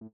Hey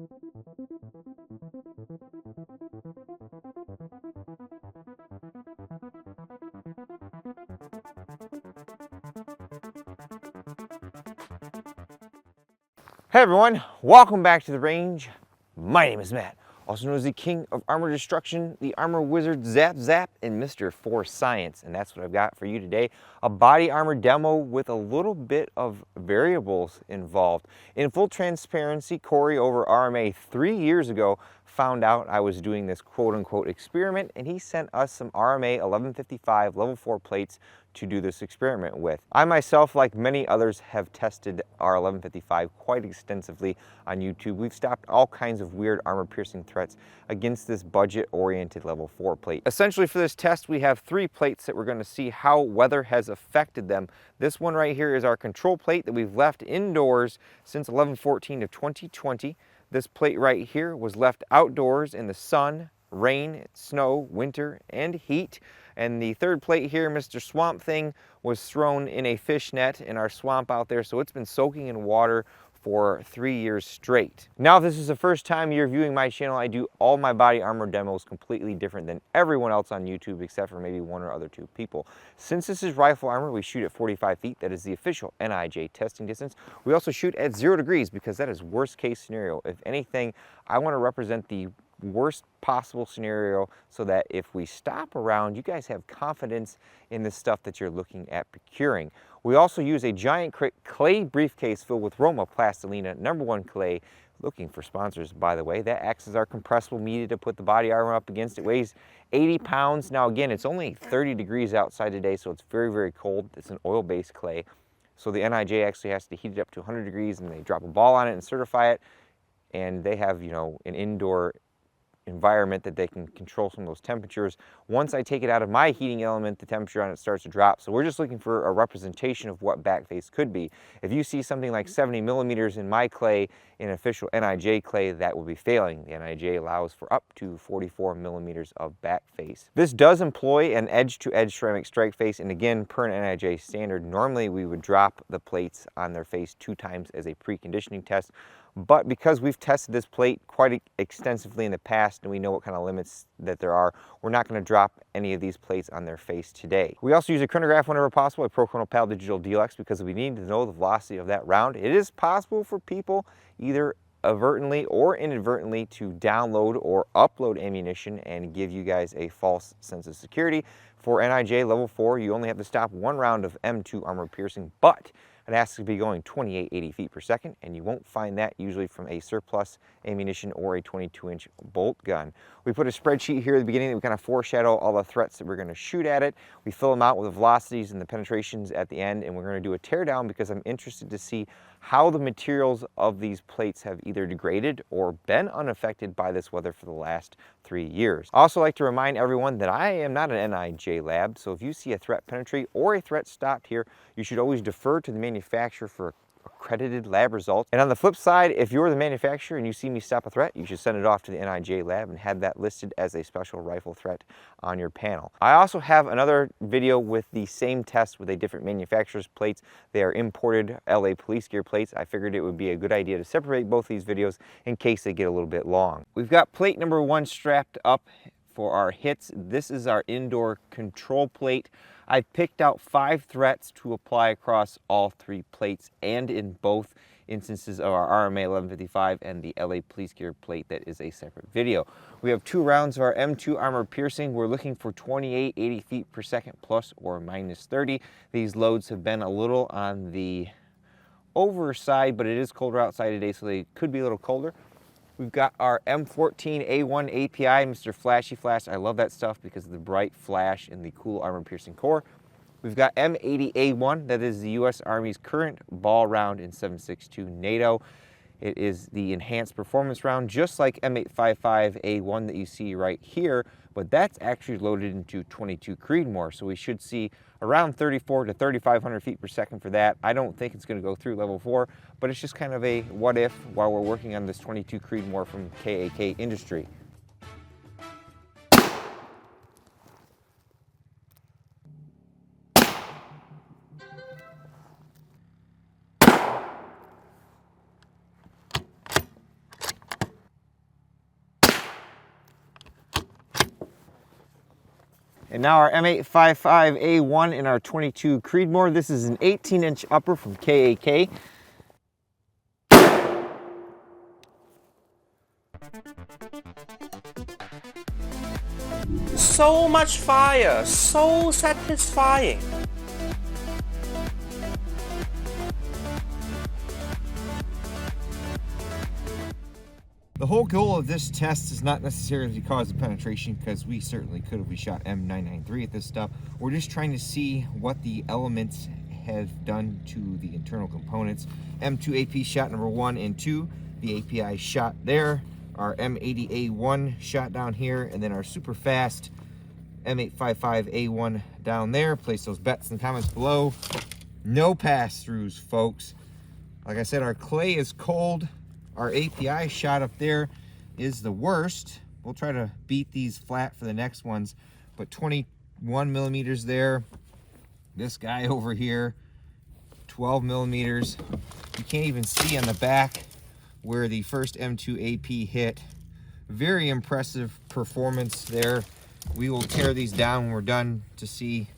everyone, welcome back to the range. My name is Matt, also known as the King of Armor Destruction, the Armor Wizard Zap Zap, and Mr. For Science. And that's what I've got for you today, a body armor demo with a little bit of variables involved. In full transparency, Corey over RMA 3 years ago found out I was doing this quote-unquote experiment, and he sent us some RMA 1155 level 4 plates to do this experiment with. I myself, like many others, have tested our 1155 quite extensively on YouTube. We've stopped all kinds of weird armor-piercing threats against this budget-oriented level 4 plate. Essentially for this test, we have 3 plates that we're going to see how weather has affected them. This one right here is our control plate that we've left indoors since 11/14 of 2020. This plate right here was left outdoors in the sun, rain, snow, winter, and heat. And the third plate here, Mr. Swamp Thing, was thrown in a fish net in our swamp out there, so it's been soaking in water for 3 years straight. Now, if this is the first time you're viewing my channel, I do all my body armor demos completely different than everyone else on YouTube, except for maybe 1 or 2 people. Since this is rifle armor, we shoot at 45 feet. That is the official NIJ testing distance. We also shoot at 0 degrees because that is worst case scenario. If anything, I want to represent the worst possible scenario so that if we stop around, you guys have confidence in the stuff that you're looking at procuring. We also use a giant clay briefcase filled with Roma Plastilina #1 clay. Looking for sponsors, by the way. That acts as our compressible media to put the body armor up against. It weighs 80 pounds. Now again, it's only 30 degrees outside today, so it's very, very cold. It's an oil-based clay. So the NIJ actually has to heat it up to 100 degrees and they drop a ball on it and certify it. And they have, you know, an indoor environment that they can control some of those temperatures. Once I take it out of my heating element, the temperature on it starts to drop. So we're just looking for a representation of what back face could be. If you see something like 70 millimeters in my clay, in official NIJ clay, that will be failing. The NIJ allows for up to 44 millimeters of back face. This does employ an edge-to-edge ceramic strike face, and again, per an NIJ standard, normally we would drop the plates on their face 2 times as a preconditioning test. But because we've tested this plate quite extensively in the past and we know what kind of limits that there are, we're not going to drop any of these plates on their face today. We also use a chronograph whenever possible, a Pro-Chronopal Digital DLX, because we need to know the velocity of that round. It is possible for people either advertently or inadvertently to download or upload ammunition and give you guys a false sense of security. For NIJ level 4, you only have to stop 1 round of M2 armor piercing, but it has to be going 2880 feet per second, and you won't find that usually from a surplus ammunition or a 22-inch bolt gun. We put a spreadsheet here at the beginning that we kind of foreshadow all the threats that we're going to shoot at it. We fill them out with the velocities and the penetrations at the end, and we're going to do a teardown because I'm interested to see how the materials of these plates have either degraded or been unaffected by this weather for the last 3 years. I also like to remind everyone that I am not an NIJ lab, so if you see a threat penetrate or a threat stopped here, you should always defer to the manufacturer for accredited lab results. And on the flip side, if you're the manufacturer and you see me stop a threat, you should send it off to the NIJ lab and have that listed as a special rifle threat on your panel. I also have another video with the same test with a different manufacturer's plates. They are imported LA police gear plates. I figured it would be a good idea to separate both these videos in case they get a little bit long. We've got plate #1 strapped up for our hits. This is our indoor control plate. I picked out 5 threats to apply across all 3 plates and in both instances of our RMA 1155 and the LA police gear plate that is a separate video. We have 2 rounds of our M2 armor piercing. We're looking for 2880 feet per second plus or minus 30. These loads have been a little on the overside, but it is colder outside today, so they could be a little colder. We've got our M14A1 API, Mr. Flashy Flash. I love that stuff because of the bright flash and the cool armor piercing core. We've got M80A1, that is the U.S. Army's current ball round in 7.62 NATO. It is the enhanced performance round, just like M855A1 that you see right here, but that's actually loaded into 22 Creedmoor, so we should see around 34 to 3,500 feet per second for that. I don't think it's going to go through level 4, but it's just kind of a what if while we're working on this 22 Creedmoor from KAK Industry. And now our M855A1 in our 22 Creedmoor. This is an 18-inch upper from KAK. So much fire, so satisfying. The whole goal of this test is not necessarily to cause a penetration, because we certainly could if we shot M993 at this stuff. We're just trying to see what the elements have done to the internal components. M2AP shot number 1 and 2, the API shot there, our M80A1 shot down here, and then our super fast M855A1 down there. Place those bets in the comments below. No pass-throughs, folks. Like I said, our clay is cold. Our API shot up there is the worst. We'll try to beat these flat for the next ones, but 21 millimeters there. This guy over here, 12 millimeters. You can't even see on the back where the first M2AP hit. Very impressive performance there. We will tear these down when we're done to see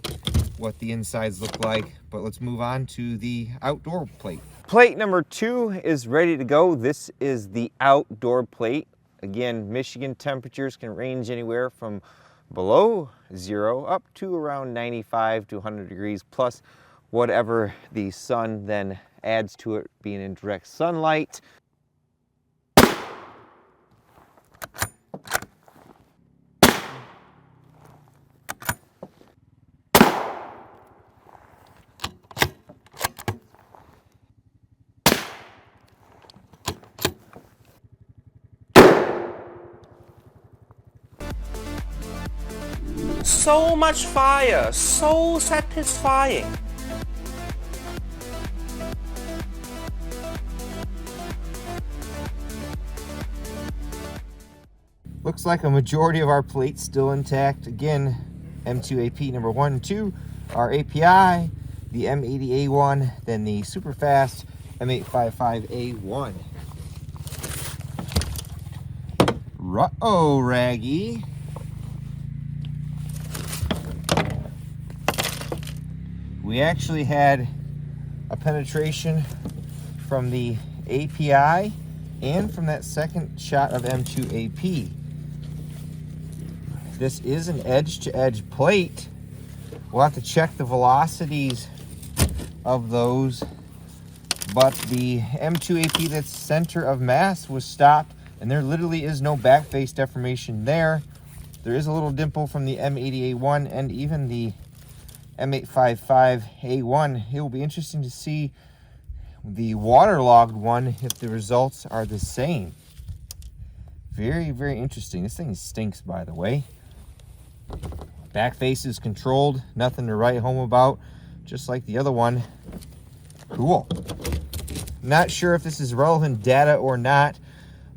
what the insides look like, but let's move on to the outdoor plate. Plate number 2 is ready to go. This is the outdoor plate. Again, Michigan temperatures can range anywhere from below 0 up to around 95 to 100 degrees, plus whatever the sun then adds to it, being in direct sunlight. So much fire, so satisfying. Looks like a majority of our plate's still intact. Again, M2AP number 1 and 2, our API, the M80A1, then the super fast M855A1. R.A.N.G.E. We actually had a penetration from the API and from that second shot of M2AP. This is an edge-to-edge plate. We'll have to check the velocities of those, but the M2AP that's center of mass was stopped, and there literally is no back face deformation there. There is a little dimple from the M80A1 and even the M855A1. It will be interesting to see the waterlogged one if the results are the same. Very, very interesting. This thing stinks, by the way. Back face is controlled, nothing to write home about, just like the other one. Cool. Not sure if this is relevant data or not,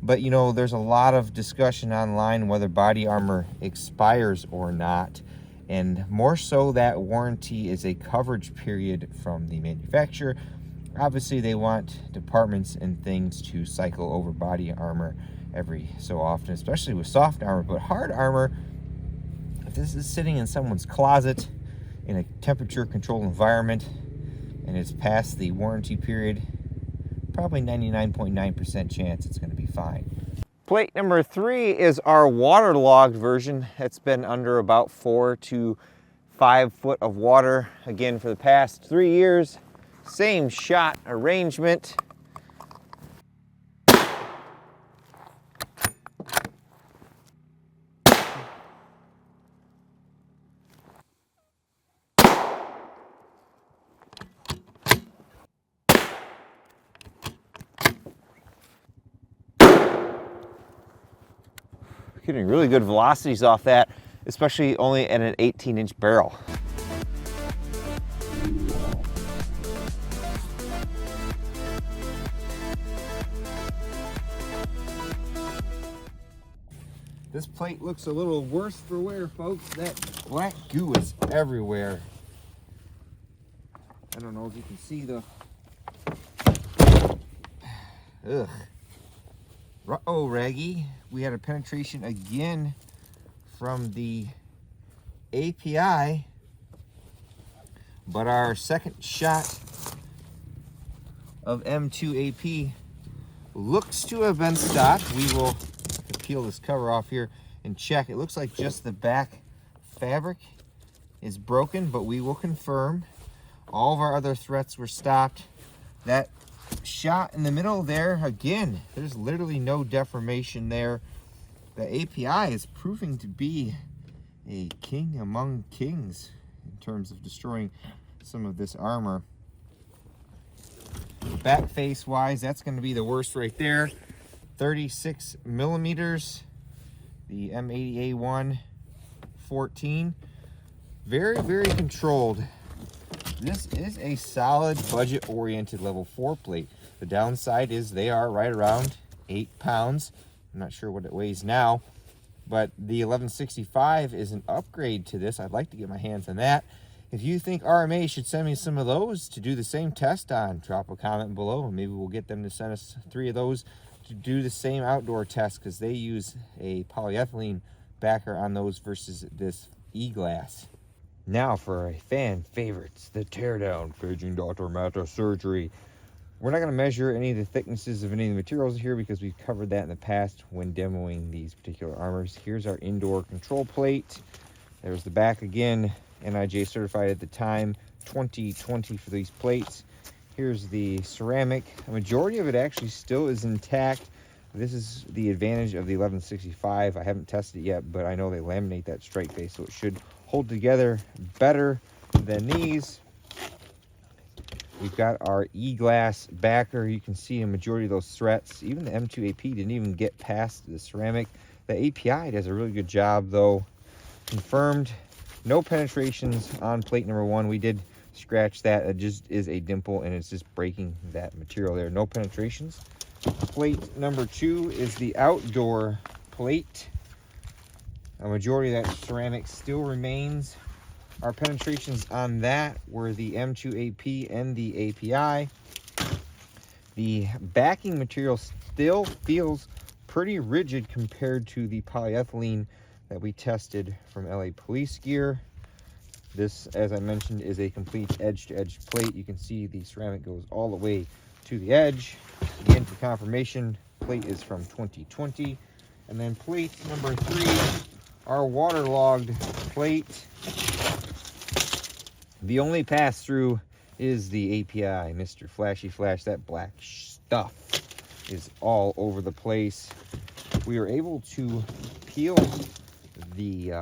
but you know, there's a lot of discussion online whether body armor expires or not. And more so, that warranty is a coverage period from the manufacturer. Obviously, they want departments and things to cycle over body armor every so often, especially with soft armor. But hard armor, if this is sitting in someone's closet in a temperature-controlled environment and it's past the warranty period, probably 99.9% chance it's going to be fine. Plate number 3 is our waterlogged version. It's been under about 4 to 5 foot of water. Again, for the past 3 years, same shot arrangement. Getting really good velocities off that, especially only at an 18-inch barrel. This plate looks a little worse for wear, folks. That black goo is everywhere. I don't know if you can see the... Ugh. R.A.N.G.E. We had a penetration again from the API, but our second shot of M2AP looks to have been stopped. We will peel this cover off here and check. It looks like just the back fabric is broken, but we will confirm. All of our other threats were stopped. That shot in the middle there, again, there's literally no deformation there. The API is proving to be a king among kings in terms of destroying some of this armor. Back face wise, that's going to be the worst right there. 36 millimeters. The M80A1 14. Very, very controlled. This is a solid budget-oriented level 4 plate. The downside is they are right around 8 pounds. I'm not sure what it weighs now, but the 1165 is an upgrade to this. I'd like to get my hands on that. If you think RMA should send me some of those to do the same test on, drop a comment below, and maybe we'll get them to send us 3 of those to do the same outdoor test, because they use a polyethylene backer on those versus this e-glass. Now for a fan favorites, the teardown, paging Dr. Mata surgery. We're not going to measure any of the thicknesses of any of the materials here because we've covered that in the past when demoing these particular armors. Here's our indoor control plate. There's the back again, NIJ certified at the time, 2020 for these plates. Here's the ceramic. A majority of it actually still is intact. This is the advantage of the 1165. I haven't tested it yet, but I know they laminate that strike face, so it should hold together better than these. We've got our e-glass backer. You can see a majority of those threats. Even the M2AP didn't even get past the ceramic. The API does a really good job though. Confirmed, no penetrations on plate number 1. We did scratch that. It just is a dimple and it's just breaking that material there. No penetrations. Plate number 2 is the outdoor plate. A majority of that ceramic still remains. Our penetrations on that were the M2AP and the API. The backing material still feels pretty rigid compared to the polyethylene that we tested from LA Police Gear. This, as I mentioned, is a complete edge-to-edge plate. You can see the ceramic goes all the way to the edge. Again, for confirmation, plate is from 2020. And then plate number 3, our waterlogged plate. The only pass-through is the API. Mr. Flashy Flash, that black stuff is all over the place. We were able to peel the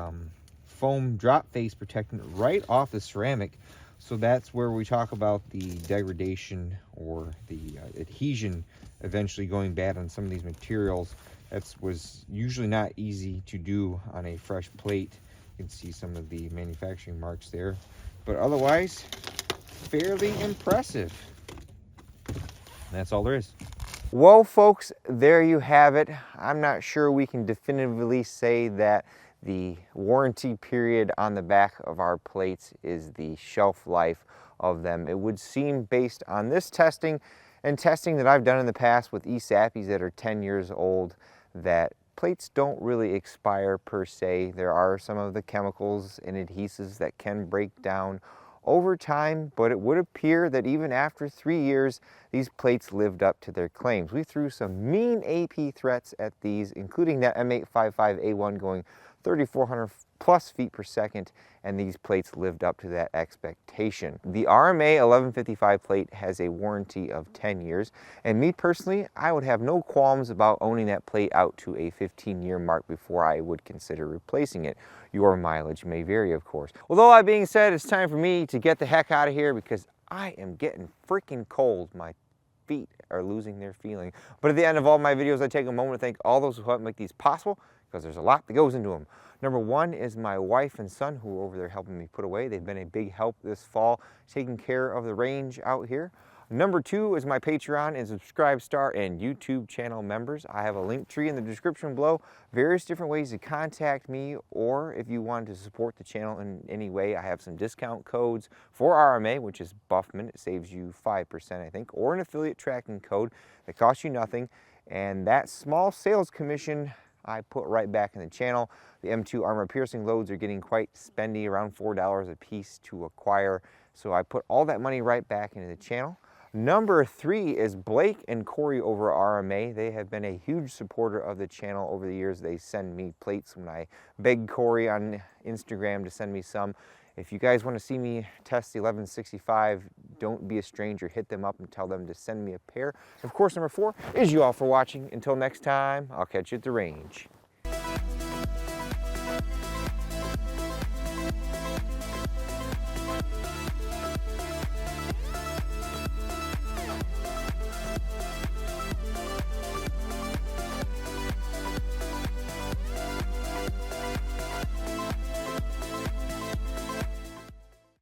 foam drop face protectant right off the ceramic, so that's where we talk about the degradation or the adhesion eventually going bad on some of these materials. That was usually not easy to do on a fresh plate. You can see some of the manufacturing marks there, but otherwise fairly impressive. And that's all there is. Well, folks, there you have it. I'm not sure we can definitively say that the warranty period on the back of our plates is the shelf life of them. It would seem, based on this testing and testing that I've done in the past with ESAPs that are 10 years old, that plates don't really expire per se. There are some of the chemicals and adhesives that can break down over time, but it would appear that even after 3 years, these plates lived up to their claims. We threw some mean AP threats at these, including that M855A1 going 3,400 plus feet per second, and these plates lived up to that expectation. The RMA 1155 plate has a warranty of 10 years, and me personally, I would have no qualms about owning that plate out to a 15-year mark before I would consider replacing it. Your mileage may vary, of course. With all that being said, it's time for me to get the heck out of here because I am getting freaking cold. My feet are losing their feeling. But at the end of all my videos, I take a moment to thank all those who helped make these possible, because there's a lot that goes into them. Number 1 is my wife and son, who are over there helping me put away. They've been a big help this fall, taking care of the range out here. Number 2 is my Patreon and Subscribe Star and YouTube channel members. I have a link tree in the description below, various different ways to contact me, or if you want to support the channel in any way, I have some discount codes for RMA, which is Buffman. It saves you 5%, I think, or an affiliate tracking code that costs you nothing. And that small sales commission I put right back in the channel. The M2 armor piercing loads are getting quite spendy, around $4 a piece to acquire. So I put all that money right back into the channel. Number 3 is Blake and Corey over at RMA. They have been a huge supporter of the channel over the years. They send me plates when I beg Corey on Instagram to send me some. If you guys want to see me test the 1165, don't be a stranger. Hit them up and tell them to send me a pair. Of course, number 4 is you all for watching. Until next time, I'll catch you at the range.